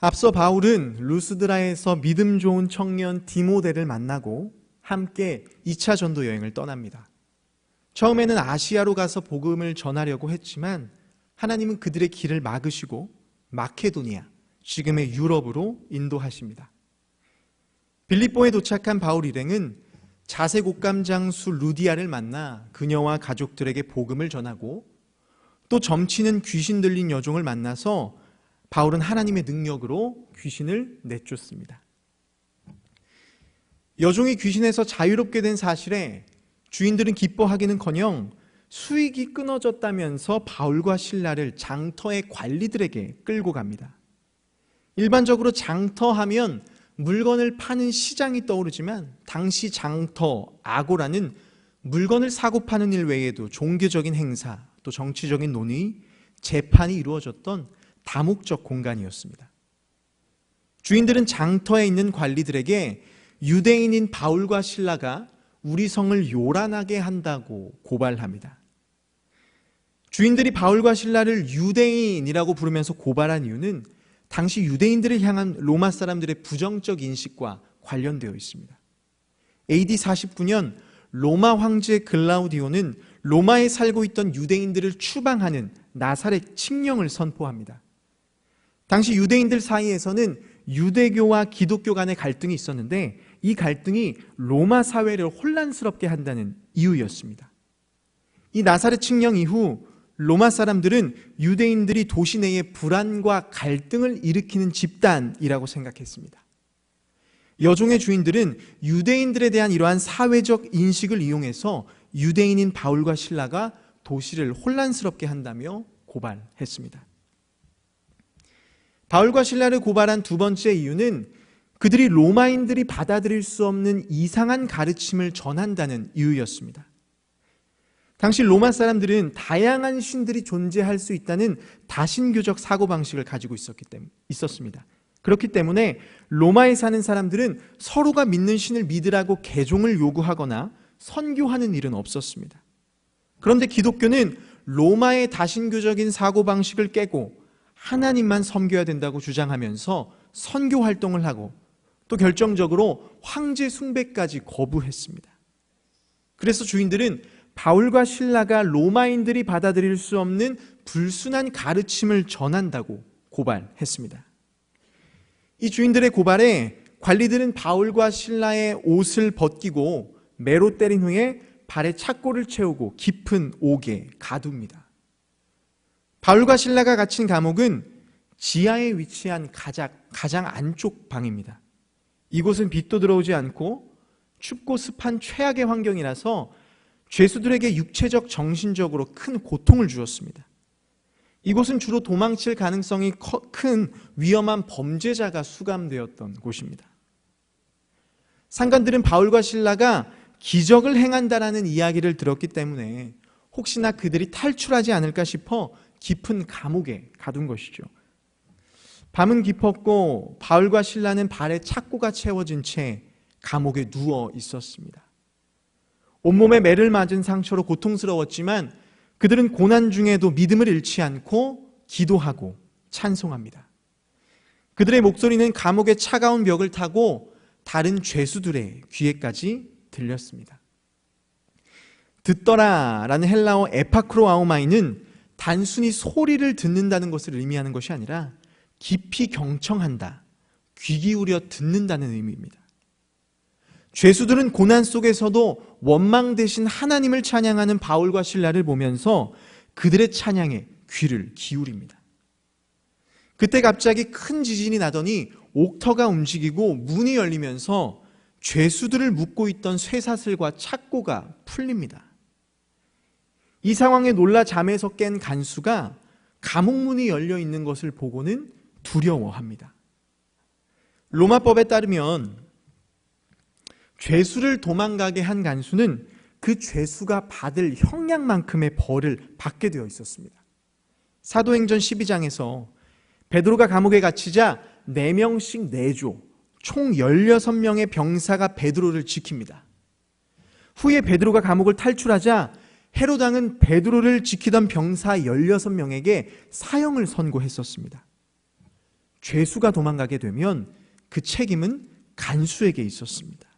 앞서 바울은 루스드라에서 믿음 좋은 청년 디모데를 만나고 함께 2차 전도 여행을 떠납니다. 처음에는 아시아로 가서 복음을 전하려고 했지만 하나님은 그들의 길을 막으시고 마케도니아, 지금의 유럽으로 인도하십니다. 빌립보에 도착한 바울 일행은 자색 옷감장수 루디아를 만나 그녀와 가족들에게 복음을 전하고 또 점치는 귀신 들린 여종을 만나서 바울은 하나님의 능력으로 귀신을 내쫓습니다. 여종이 귀신에서 자유롭게 된 사실에 주인들은 기뻐하기는커녕 수익이 끊어졌다면서 바울과 실라를 장터의 관리들에게 끌고 갑니다. 일반적으로 장터하면 물건을 파는 시장이 떠오르지만 당시 장터, 아고라는 물건을 사고 파는 일 외에도 종교적인 행사, 또 정치적인 논의, 재판이 이루어졌던 다목적 공간이었습니다. 주인들은 장터에 있는 관리들에게 유대인인 바울과 실라가 우리 성을 요란하게 한다고 고발합니다. 주인들이 바울과 실라를 유대인이라고 부르면서 고발한 이유는 당시 유대인들을 향한 로마 사람들의 부정적 인식과 관련되어 있습니다. AD 49년 로마 황제 글라우디오는 로마에 살고 있던 유대인들을 추방하는 나사렛 칙령을 선포합니다. 당시 유대인들 사이에서는 유대교와 기독교 간의 갈등이 있었는데 이 갈등이 로마 사회를 혼란스럽게 한다는 이유였습니다. 이 나사렛 칙령 이후 로마 사람들은 유대인들이 도시 내에 불안과 갈등을 일으키는 집단이라고 생각했습니다. 여종의 주인들은 유대인들에 대한 이러한 사회적 인식을 이용해서 유대인인 바울과 실라가 도시를 혼란스럽게 한다며 고발했습니다. 바울과 실라를 고발한 두 번째 이유는 그들이 로마인들이 받아들일 수 없는 이상한 가르침을 전한다는 이유였습니다. 당시 로마 사람들은 다양한 신들이 존재할 수 있다는 다신교적 사고방식을 가지고 있었습니다. 그렇기 때문에 로마에 사는 사람들은 서로가 믿는 신을 믿으라고 개종을 요구하거나 선교하는 일은 없었습니다. 그런데 기독교는 로마의 다신교적인 사고방식을 깨고 하나님만 섬겨야 된다고 주장하면서 선교 활동을 하고 또 결정적으로 황제 숭배까지 거부했습니다. 그래서 주인들은 바울과 실라가 로마인들이 받아들일 수 없는 불순한 가르침을 전한다고 고발했습니다. 이 주인들의 고발에 관리들은 바울과 실라의 옷을 벗기고 매로 때린 후에 발에 착고를 채우고 깊은 옥에 가둡니다. 바울과 실라가 갇힌 감옥은 지하에 위치한 가장 안쪽 방입니다. 이곳은 빛도 들어오지 않고 춥고 습한 최악의 환경이라서 죄수들에게 육체적, 정신적으로 큰 고통을 주었습니다. 이곳은 주로 도망칠 가능성이 큰 위험한 범죄자가 수감되었던 곳입니다. 상관들은 바울과 실라가 기적을 행한다라는 이야기를 들었기 때문에 혹시나 그들이 탈출하지 않을까 싶어 깊은 감옥에 가둔 것이죠. 밤은 깊었고 바울과 실라는 발에 착고가 채워진 채 감옥에 누워 있었습니다. 온몸에 매를 맞은 상처로 고통스러웠지만 그들은 고난 중에도 믿음을 잃지 않고 기도하고 찬송합니다. 그들의 목소리는 감옥의 차가운 벽을 타고 다른 죄수들의 귀에까지 들렸습니다. 듣더라라는 헬라어 에파크로아오마이는 단순히 소리를 듣는다는 것을 의미하는 것이 아니라 깊이 경청한다, 귀 기울여 듣는다는 의미입니다. 죄수들은 고난 속에서도 원망 대신 하나님을 찬양하는 바울과 실라를 보면서 그들의 찬양에 귀를 기울입니다. 그때 갑자기 큰 지진이 나더니 옥터가 움직이고 문이 열리면서 죄수들을 묶고 있던 쇠사슬과 착고가 풀립니다. 이 상황에 놀라 잠에서 깬 간수가 감옥문이 열려 있는 것을 보고는 두려워합니다. 로마법에 따르면 죄수를 도망가게 한 간수는 그 죄수가 받을 형량만큼의 벌을 받게 되어 있었습니다. 사도행전 12장에서 베드로가 감옥에 갇히자 4명씩 4조, 총 16명의 병사가 베드로를 지킵니다. 후에 베드로가 감옥을 탈출하자 헤로당은 베드로를 지키던 병사 16명에게 사형을 선고했었습니다. 죄수가 도망가게 되면 그 책임은 간수에게 있었습니다.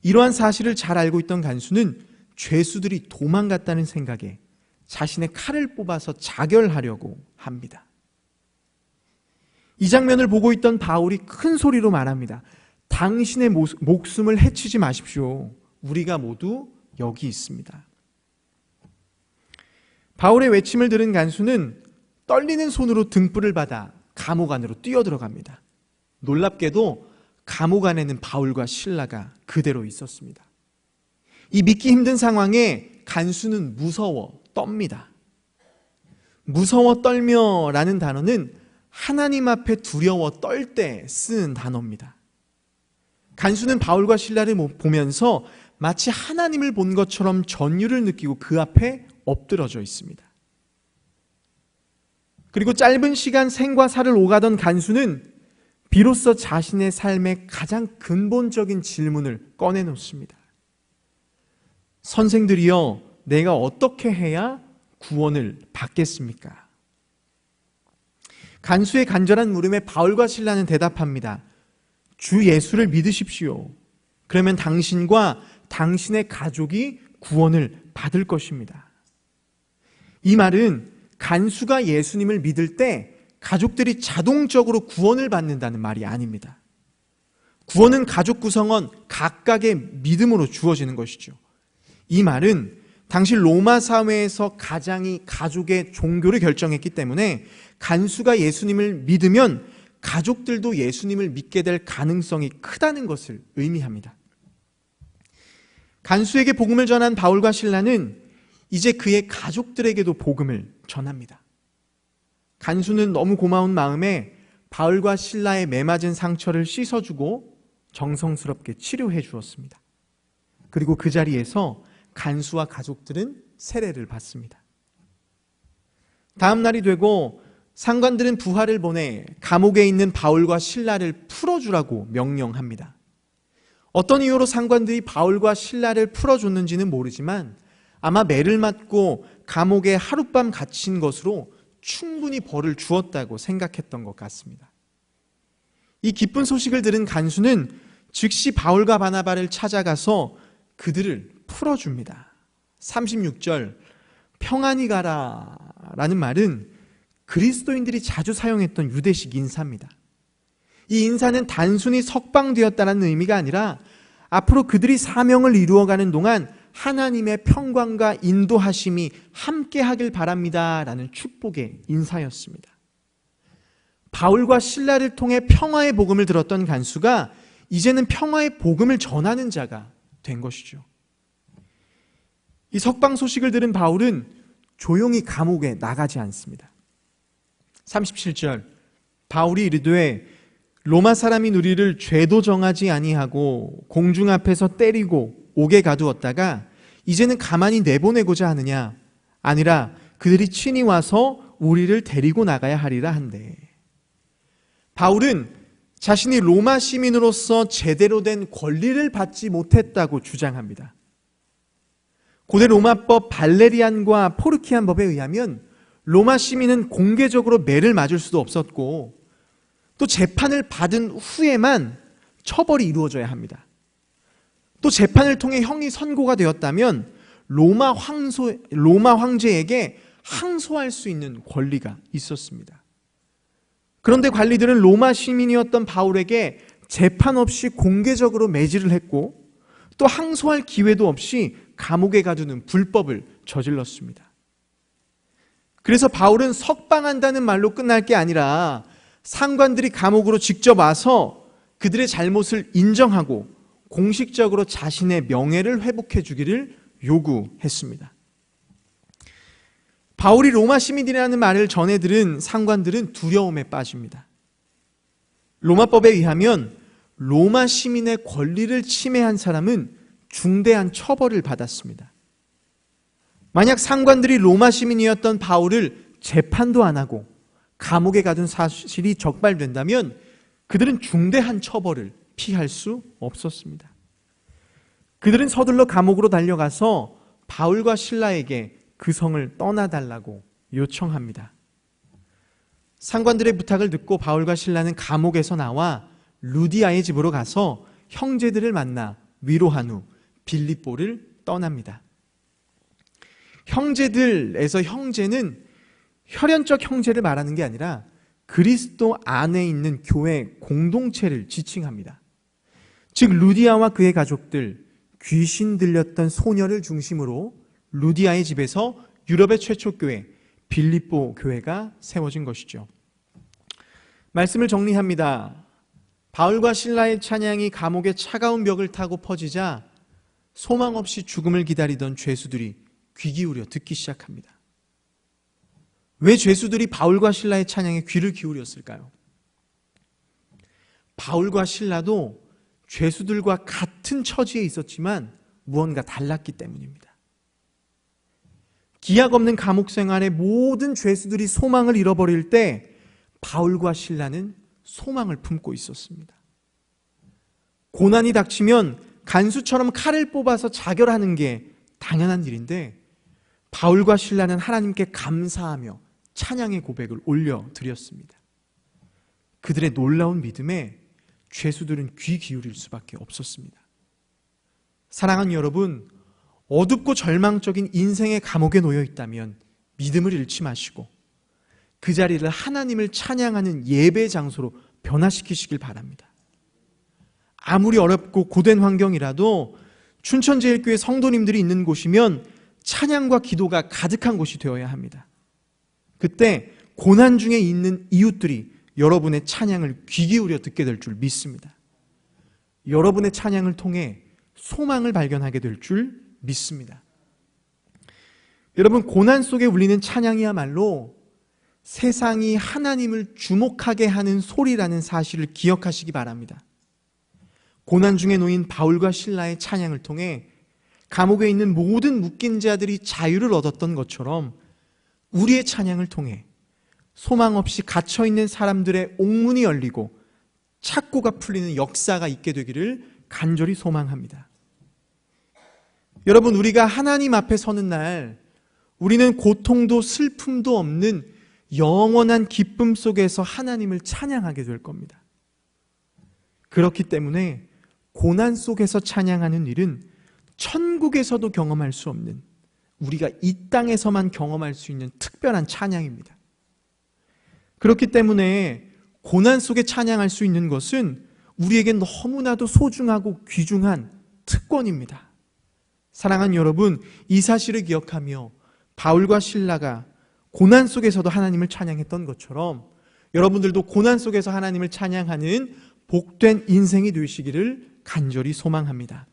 이러한 사실을 잘 알고 있던 간수는 죄수들이 도망갔다는 생각에 자신의 칼을 뽑아서 자결하려고 합니다. 이 장면을 보고 있던 바울이 큰 소리로 말합니다. 당신의 목숨을 해치지 마십시오. 우리가 모두 여기 있습니다. 바울의 외침을 들은 간수는 떨리는 손으로 등불을 받아 감옥 안으로 뛰어들어갑니다. 놀랍게도 감옥 안에는 바울과 실라가 그대로 있었습니다. 이 믿기 힘든 상황에 간수는 무서워 떱니다. 무서워 떨며라는 단어는 하나님 앞에 두려워 떨 때 쓰는 단어입니다. 간수는 바울과 실라를 보면서 마치 하나님을 본 것처럼 전율을 느끼고 그 앞에 엎드러져 있습니다. 그리고 짧은 시간 생과 사를 오가던 간수는 비로소 자신의 삶의 가장 근본적인 질문을 꺼내놓습니다. 선생들이여, 내가 어떻게 해야 구원을 받겠습니까? 간수의 간절한 물음에 바울과 실라는 대답합니다. 주 예수를 믿으십시오. 그러면 당신과 당신의 가족이 구원을 받을 것입니다. 이 말은 간수가 예수님을 믿을 때 가족들이 자동적으로 구원을 받는다는 말이 아닙니다. 구원은 가족 구성원 각각의 믿음으로 주어지는 것이죠. 이 말은 당시 로마 사회에서 가장이 가족의 종교를 결정했기 때문에 간수가 예수님을 믿으면 가족들도 예수님을 믿게 될 가능성이 크다는 것을 의미합니다. 간수에게 복음을 전한 바울과 실라는 이제 그의 가족들에게도 복음을 전합니다. 간수는 너무 고마운 마음에 바울과 실라의 매맞은 상처를 씻어주고 정성스럽게 치료해 주었습니다. 그리고 그 자리에서 간수와 가족들은 세례를 받습니다. 다음 날이 되고 상관들은 부하를 보내 감옥에 있는 바울과 실라를 풀어주라고 명령합니다. 어떤 이유로 상관들이 바울과 실라를 풀어줬는지는 모르지만 아마 매를 맞고 감옥에 하룻밤 갇힌 것으로 충분히 벌을 주었다고 생각했던 것 같습니다. 이 기쁜 소식을 들은 간수는 즉시 바울과 바나바를 찾아가서 그들을 풀어줍니다. 36절 평안히 가라 라는 말은 그리스도인들이 자주 사용했던 유대식 인사입니다. 이 인사는 단순히 석방되었다는 의미가 아니라 앞으로 그들이 사명을 이루어가는 동안 하나님의 평강과 인도하심이 함께하길 바랍니다 라는 축복의 인사였습니다. 바울과 실라를 통해 평화의 복음을 들었던 간수가 이제는 평화의 복음을 전하는 자가 된 것이죠. 이 석방 소식을 들은 바울은 조용히 감옥에 나가지 않습니다. 37절 바울이 이르되 로마 사람이 우리를 죄도 정하지 아니하고 공중 앞에서 때리고 옥에 가두었다가 이제는 가만히 내보내고자 하느냐? 아니라 그들이 친히 와서 우리를 데리고 나가야 하리라 한대. 바울은 자신이 로마 시민으로서 제대로 된 권리를 받지 못했다고 주장합니다. 고대 로마법 발레리안과 포르키안 법에 의하면 로마 시민은 공개적으로 매를 맞을 수도 없었고 또 재판을 받은 후에만 처벌이 이루어져야 합니다. 또 재판을 통해 형이 선고가 되었다면 로마 황제에게 항소할 수 있는 권리가 있었습니다. 그런데 관리들은 로마 시민이었던 바울에게 재판 없이 공개적으로 매질을 했고 또 항소할 기회도 없이 감옥에 가두는 불법을 저질렀습니다. 그래서 바울은 석방한다는 말로 끝날 게 아니라 상관들이 감옥으로 직접 와서 그들의 잘못을 인정하고 공식적으로 자신의 명예를 회복해 주기를 요구했습니다. 바울이 로마 시민이라는 말을 전해 들은 상관들은 두려움에 빠집니다. 로마법에 의하면 로마 시민의 권리를 침해한 사람은 중대한 처벌을 받았습니다. 만약 상관들이 로마 시민이었던 바울을 재판도 안 하고 감옥에 가둔 사실이 적발된다면 그들은 중대한 처벌을 피할 수 없었습니다. 그들은 서둘러 감옥으로 달려가서 바울과 실라에게 그 성을 떠나달라고 요청합니다. 상관들의 부탁을 듣고 바울과 실라는 감옥에서 나와 루디아의 집으로 가서 형제들을 만나 위로한 후 빌립보를 떠납니다. 형제들에서 형제는 혈연적 형제를 말하는 게 아니라 그리스도 안에 있는 교회 공동체를 지칭합니다. 즉 루디아와 그의 가족들, 귀신 들렸던 소녀를 중심으로 루디아의 집에서 유럽의 최초 교회 빌립보 교회가 세워진 것이죠. 말씀을 정리합니다. 바울과 실라의 찬양이 감옥의 차가운 벽을 타고 퍼지자 소망 없이 죽음을 기다리던 죄수들이 귀 기울여 듣기 시작합니다. 왜 죄수들이 바울과 실라의 찬양에 귀를 기울였을까요? 바울과 실라도 죄수들과 같은 처지에 있었지만 무언가 달랐기 때문입니다. 기약 없는 감옥 생활에 모든 죄수들이 소망을 잃어버릴 때 바울과 실라는 소망을 품고 있었습니다. 고난이 닥치면 간수처럼 칼을 뽑아서 자결하는 게 당연한 일인데 바울과 실라는 하나님께 감사하며 찬양의 고백을 올려드렸습니다. 그들의 놀라운 믿음에 죄수들은 귀 기울일 수밖에 없었습니다. 사랑하는 여러분, 어둡고 절망적인 인생의 감옥에 놓여 있다면 믿음을 잃지 마시고 그 자리를 하나님을 찬양하는 예배 장소로 변화시키시길 바랍니다. 아무리 어렵고 고된 환경이라도 춘천제일교회 성도님들이 있는 곳이면 찬양과 기도가 가득한 곳이 되어야 합니다. 그때 고난 중에 있는 이웃들이 여러분의 찬양을 귀 기울여 듣게 될 줄 믿습니다. 여러분의 찬양을 통해 소망을 발견하게 될 줄 믿습니다. 여러분, 고난 속에 울리는 찬양이야말로 세상이 하나님을 주목하게 하는 소리라는 사실을 기억하시기 바랍니다. 고난 중에 놓인 바울과 실라의 찬양을 통해 감옥에 있는 모든 묶인 자들이 자유를 얻었던 것처럼 우리의 찬양을 통해 소망 없이 갇혀있는 사람들의 옥문이 열리고 착고가 풀리는 역사가 있게 되기를 간절히 소망합니다. 여러분, 우리가 하나님 앞에 서는 날 우리는 고통도 슬픔도 없는 영원한 기쁨 속에서 하나님을 찬양하게 될 겁니다. 그렇기 때문에 고난 속에서 찬양하는 일은 천국에서도 경험할 수 없는, 우리가 이 땅에서만 경험할 수 있는 특별한 찬양입니다. 그렇기 때문에 고난 속에 찬양할 수 있는 것은 우리에게 너무나도 소중하고 귀중한 특권입니다. 사랑하는 여러분, 이 사실을 기억하며 바울과 실라가 고난 속에서도 하나님을 찬양했던 것처럼 여러분들도 고난 속에서 하나님을 찬양하는 복된 인생이 되시기를 간절히 소망합니다.